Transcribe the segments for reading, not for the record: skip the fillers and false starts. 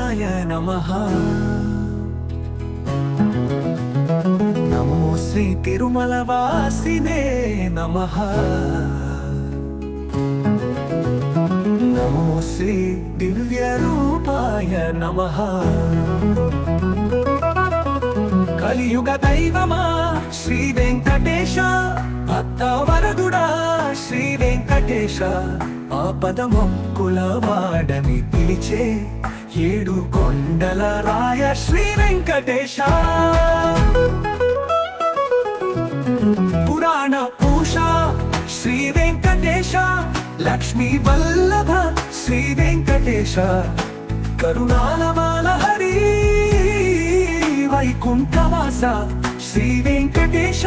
రూపాయ నమః. నమో శ్రీ తిరుమల వాసినే నమః. నమో శ్రీ దివ్య రూపాయ నమః. కలియుగ దైవమా శ్రీ వెంకటేశ, భక్త వరదుడా శ్రీ వెంకటేశ, ఆపద మొక్కుల వాడని పిలిచే ఏడు కొండల రాయ శ్రీ వెంకటేశ. పురాణ పూష శ్రీ వెంకటేశ, లక్ష్మీ వల్లభ శ్రీ వెంకటేశ, కరుణాలమాల హరి వైకుంఠవాస శ్రీ వెంకటేశ.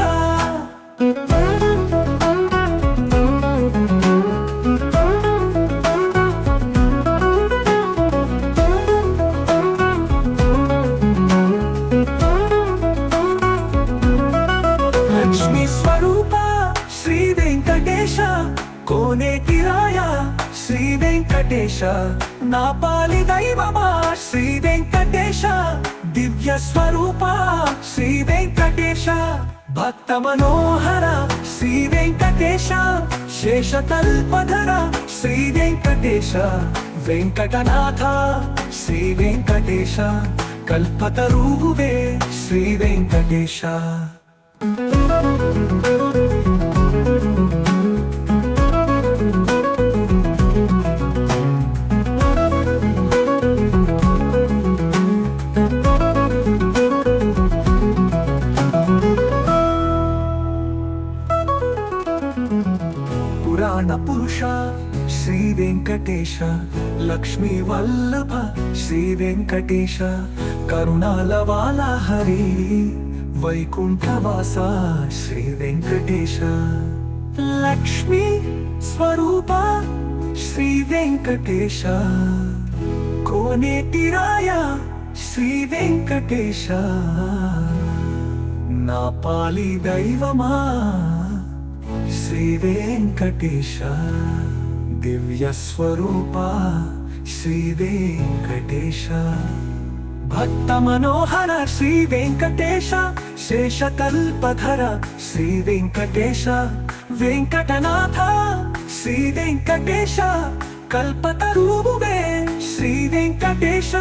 లక్ష్మీ స్వరూప శ్రీ వెంకటేశ, కోనేటి రాయ శ్రీ వెంకటేశ, నా పాలి దైవమా శ్రీ వెంకటేశ, దివ్య స్వరూప శ్రీ వెంకటేశ, భక్త మనోహర శ్రీ వెంకటేశ, శేషతల్పధర శ్రీ వెంకటేశ, వెంకటనాథ శ్రీ వెంకటేశ, కల్పతరువే శ్రీ వెంకటేశ. పురాణ పురుష శ్రీ వెంకటేశ, లక్ష్మీ వల్లభ శ్రీ వెంకటేశ, కరుణాలవాల హరి వైకుంఠవాస శ్రీ వెంకటేశ. లక్ష్మీ స్వరూప శ్రీ వెంకటేశ, కోనేటి రాయ శ్రీ వెంకటేశ, నా పాలి దైవమా శ్రీ వెంకటేశ, దివ్య స్వరూప శ్రీ వెంకటేశ, భక్త మనోహర శ్రీ వెంకటేశ, శేషకల్పధర శ్రీ వెంకటేశ, వెంకటనాథ శ్రీ వెంకటేశ, కల్పతరువే శ్రీ వెంకటేశ.